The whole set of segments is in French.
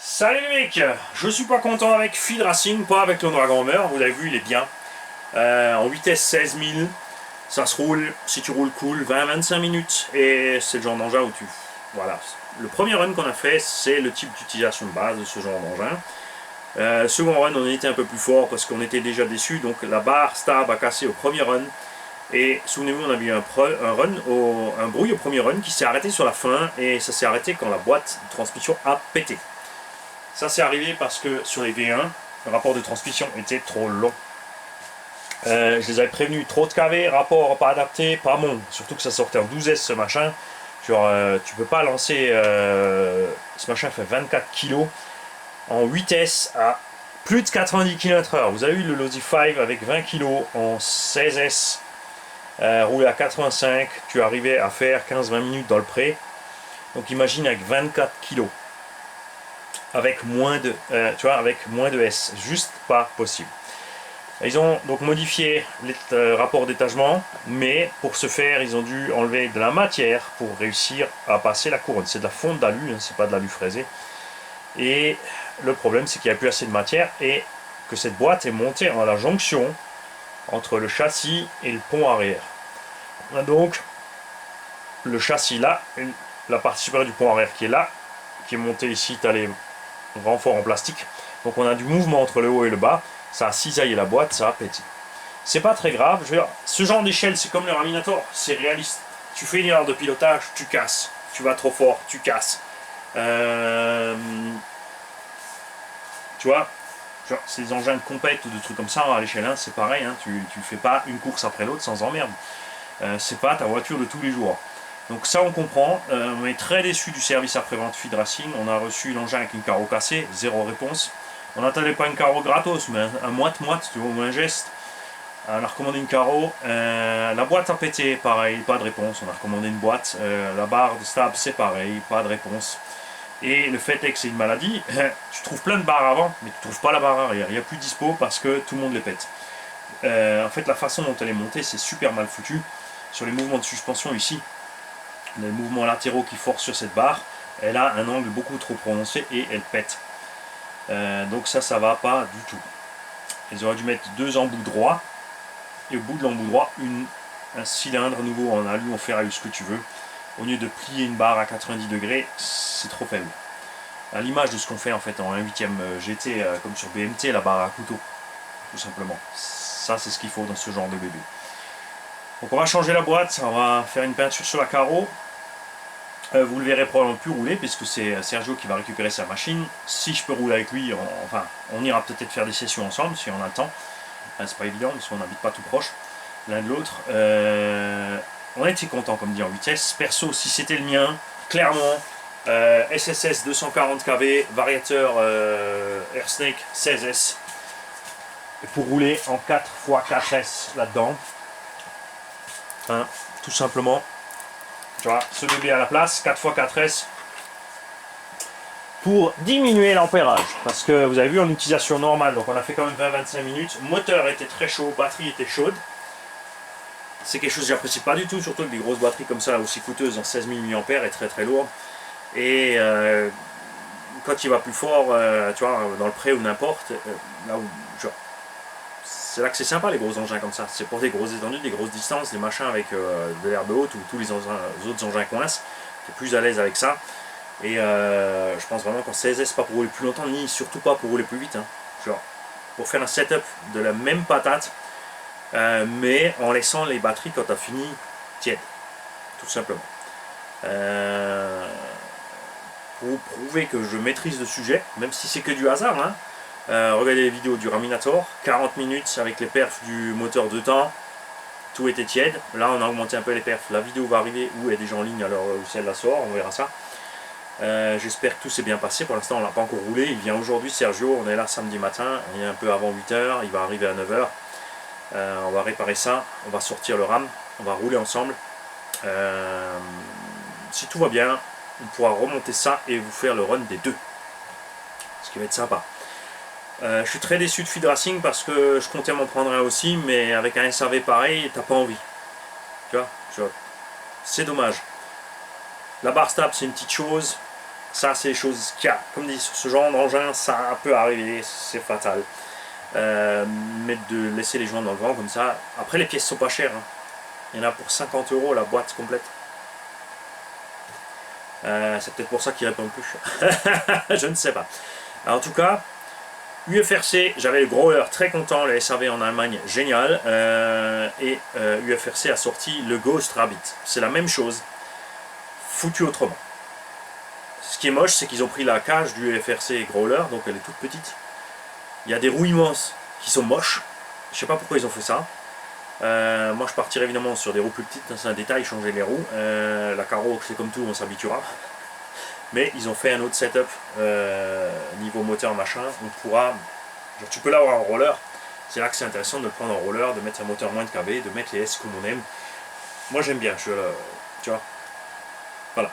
Salut les mecs, je suis pas content avec Feed Racing, pas avec le Dragon Hammer, vous l'avez vu il est bien. En vitesse 16 000, ça se roule, si tu roules cool, 20-25 minutes et c'est le genre d'engin où tu... Voilà, le premier run qu'on a fait c'est le type d'utilisation de base de ce genre d'engin. Second run on était un peu plus fort parce qu'on était déjà déçus, donc la barre stab a cassé au premier run. Et souvenez-vous, on a eu un bruit au premier run qui s'est arrêté sur la fin et ça s'est arrêté quand la boîte de transmission a pété. Ça c'est arrivé parce que sur les V1, le rapport de transmission était trop long. Je les avais prévenus, trop de KV, rapport pas adapté, pas bon. Surtout que ça sortait en 12S ce machin. Genre, tu peux pas lancer... ce machin fait 24 kg en 8S à plus de 90 km/h. Vous avez eu le Lozi 5 avec 20 kg en 16S, roulé à 85, tu arrivais à faire 15-20 minutes dans le pré. Donc imagine avec 24 kg. Avec moins de avec moins de S, juste pas possible. Ils ont donc modifié les rapports d'étagement, mais pour ce faire ils ont dû enlever de la matière pour réussir à passer la couronne. C'est de la fonte d'alu, hein, c'est pas de l'alu fraisé. Et le problème c'est qu'il n'y a plus assez de matière et que cette boîte est montée à la jonction entre le châssis et le pont arrière. On a donc le châssis là, la partie supérieure du pont arrière qui est là, qui est montée ici, tu as les renfort en plastique, donc on a du mouvement entre le haut et le bas, ça a cisaillé la boîte, ça a pété. C'est pas très grave, je veux dire, ce genre d'échelle c'est comme le Raminator, c'est réaliste. Tu fais une erreur de pilotage, tu casses, tu vas trop fort, tu casses. Tu vois, c'est des engins de compète ou de trucs comme ça à l'échelle 1, c'est pareil, hein, tu fais pas une course après l'autre sans emmerde. C'est pas ta voiture de tous les jours. Donc ça on comprend, on est très déçu du service après-vente Feed Racing, on a reçu l'engin avec une carreau cassée, zéro réponse. On n'attendait pas une carreau gratos, mais un moite-moite, tu vois, ou un geste. On a recommandé une carreau, la boîte a pété, pareil, pas de réponse, on a recommandé une boîte, la barre de stab c'est pareil, pas de réponse. Et le fait est que c'est une maladie, tu trouves plein de barres avant, mais tu trouves pas la barre arrière, il n'y a plus de dispo parce que tout le monde les pète. En fait la façon dont elle est montée c'est super mal foutu, sur les mouvements de suspension ici, les mouvements latéraux qui forcent sur cette barre, elle a un angle beaucoup trop prononcé et elle pète. Donc ça va pas du tout. Ils auraient dû mettre deux embouts droits et au bout de l'embout droit un cylindre nouveau en alu, en ferraille, ce que tu veux. Au lieu de plier une barre à 90 degrés, c'est trop faible. À l'image de ce qu'on fait en fait en 1/8 GT comme sur BMT, la barre à couteau, tout simplement. Ça c'est ce qu'il faut dans ce genre de bébé. Donc on va changer la boîte, on va faire une peinture sur la carreau. Vous le verrez probablement plus rouler puisque c'est Sergio qui va récupérer sa machine. Si je peux rouler avec lui, on ira peut-être faire des sessions ensemble si on a le temps. C'est pas évident parce qu'on n'habite pas tout proche l'un de l'autre. On était content comme dit en vitesse. Perso, si c'était le mien, clairement, SSS 240 kV, variateur Airsnake 16S pour rouler en 4x4S là-dedans. Hein, tout simplement. Tu vois, ce bébé à la place, 4x4S, pour diminuer l'ampérage. Parce que vous avez vu en utilisation normale, donc on a fait quand même 20-25 minutes. Moteur était très chaud, batterie était chaude. C'est quelque chose que j'apprécie pas du tout, surtout avec des grosses batteries comme ça, aussi coûteuses, en 16 000 mAh et très très lourd. Et quand il va plus fort, tu vois, dans le pré ou n'importe, là où, c'est là que c'est sympa les gros engins comme ça, c'est pour des grosses étendues, des grosses distances, des machins avec de l'herbe haute où tous les autres engins coincent, tu es plus à l'aise avec ça. Et je pense vraiment qu'en 16S, pas pour rouler plus longtemps, ni surtout pas pour rouler plus vite. Hein. Genre, pour faire un setup de la même patate, mais en laissant les batteries quand tu as fini tièdes, tout simplement. Pour prouver que je maîtrise le sujet, même si c'est que du hasard, hein, regardez les vidéos du Raminator, 40 minutes avec les perfs du moteur de temps, tout était tiède. Là on a augmenté un peu les perfs, la vidéo va arriver ou elle est déjà en ligne alors si elle la sort, on verra ça. J'espère que tout s'est bien passé, pour l'instant on l'a pas encore roulé, il vient aujourd'hui Sergio, on est là samedi matin, il est un peu avant 8h, il va arriver à 9h. On va réparer ça, on va sortir le RAM, on va rouler ensemble. Si tout va bien, on pourra remonter ça et vous faire le run des deux, ce qui va être sympa. Je suis très déçu de Feed Racing parce que je comptais m'en prendre un aussi, mais avec un SAV pareil, t'as pas envie. Tu vois, c'est dommage. La barre stable, c'est une petite chose. Ça, c'est des choses qu'il y a. Comme dit, sur ce genre d'engin, ça peut arriver, c'est fatal. Mais de laisser les joints dans le vent comme ça. Après, les pièces sont pas chères. Hein. Il y en a pour 50 € la boîte complète. C'est peut-être pour ça qu'ils répondent plus. Je ne sais pas. Alors, en tout cas, UFRC, j'avais le Growler très content, le SAV en Allemagne, génial. Et UFRC a sorti le Ghost Rabbit. C'est la même chose, foutu autrement. Ce qui est moche, c'est qu'ils ont pris la cage du UFRC Growler, donc elle est toute petite. Il y a des roues immenses qui sont moches. Je sais pas pourquoi ils ont fait ça. Moi je partirais évidemment sur des roues plus petites, c'est un détail, changer les roues. La carreau, c'est comme tout, on s'habituera. Mais ils ont fait un autre setup niveau moteur machin. On pourra, genre, tu peux l'avoir en roller. C'est là que c'est intéressant de le prendre en roller, de mettre un moteur moins de kV, de mettre les S comme on aime. Moi j'aime bien, tu vois. Voilà.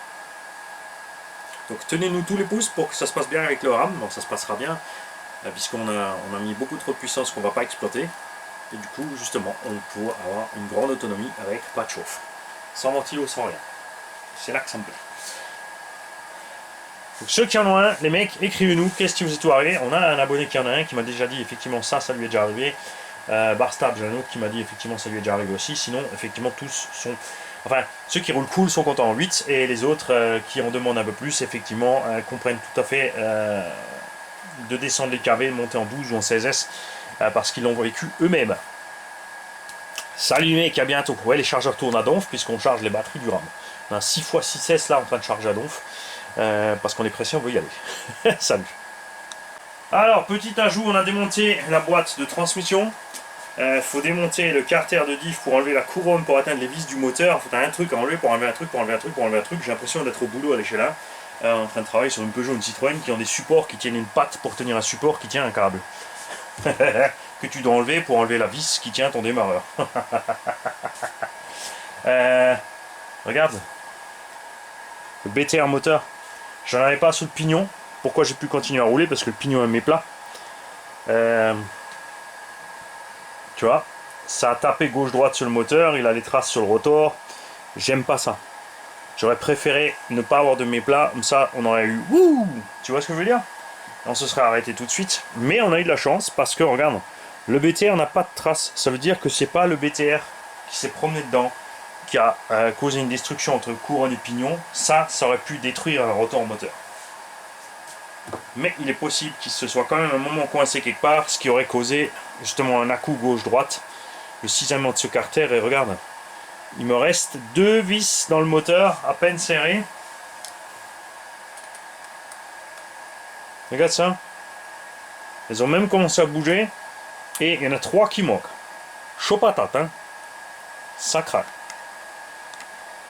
Donc tenez-nous tous les pouces pour que ça se passe bien avec le RAM. Bon, ça se passera bien, puisqu'on a mis beaucoup trop de puissance qu'on ne va pas exploiter. Et du coup, justement, on peut avoir une grande autonomie avec pas de chauffe. Sans ventilo, sans rien. C'est là que ça me plaît. Donc, ceux qui en ont un, les mecs, écrivez-nous, qu'est-ce qui vous est tout arrivé. On a un abonné qui en a un, qui m'a déjà dit, effectivement, ça lui est déjà arrivé. Barstab, j'ai un autre qui m'a dit, effectivement, ça lui est déjà arrivé aussi. Sinon, effectivement, tous sont... Enfin, ceux qui roulent cool sont contents en 8, et les autres qui en demandent un peu plus, effectivement, comprennent tout à fait de descendre les KV, de monter en 12 ou en 16S, parce qu'ils l'ont vécu eux-mêmes. Salut les mecs, à bientôt. Ouais, les chargeurs tournent à donf, puisqu'on charge les batteries du RAM. On a 6x6S là en train de charger à donf, parce qu'on est pressé, on veut y aller. Salut. Alors, petit ajout, on a démonté la boîte de transmission. Faut démonter le carter de diff pour enlever la couronne pour atteindre les vis du moteur. Faut un truc à enlever pour enlever un truc, pour enlever un truc, pour enlever un truc. J'ai l'impression d'être au boulot à l'échelle 1, en train de travailler sur une Peugeot, une Citroën qui ont des supports qui tiennent une patte pour tenir un support qui tient un câble. Que tu dois enlever pour enlever la vis qui tient ton démarreur. Regarde. Le BTR moteur. J'en avais pas sous le pignon. Pourquoi j'ai pu continuer à rouler? Parce que le pignon est mes plats. Tu vois, ça a tapé gauche-droite sur le moteur, il a les traces sur le rotor. J'aime pas ça. J'aurais préféré ne pas avoir de méplats, comme ça on aurait eu... Wouh, tu vois ce que je veux dire? On se serait arrêté tout de suite. Mais on a eu de la chance parce que, regarde, le BTR n'a pas de traces. Ça veut dire que c'est pas le BTR qui s'est promené dedans, qui a causé une destruction entre couronne et pignon. Ça aurait pu détruire un rotor moteur. Mais il est possible qu'il se soit quand même un moment coincé quelque part, ce qui aurait causé justement un à-coup gauche-droite, le cisaillement de ce carter. Et regarde, il me reste 2 vis dans le moteur, à peine serrées. Regarde ça. Elles ont même commencé à bouger, et il y en a 3 qui manquent. Chaud patate, hein. Ça craque.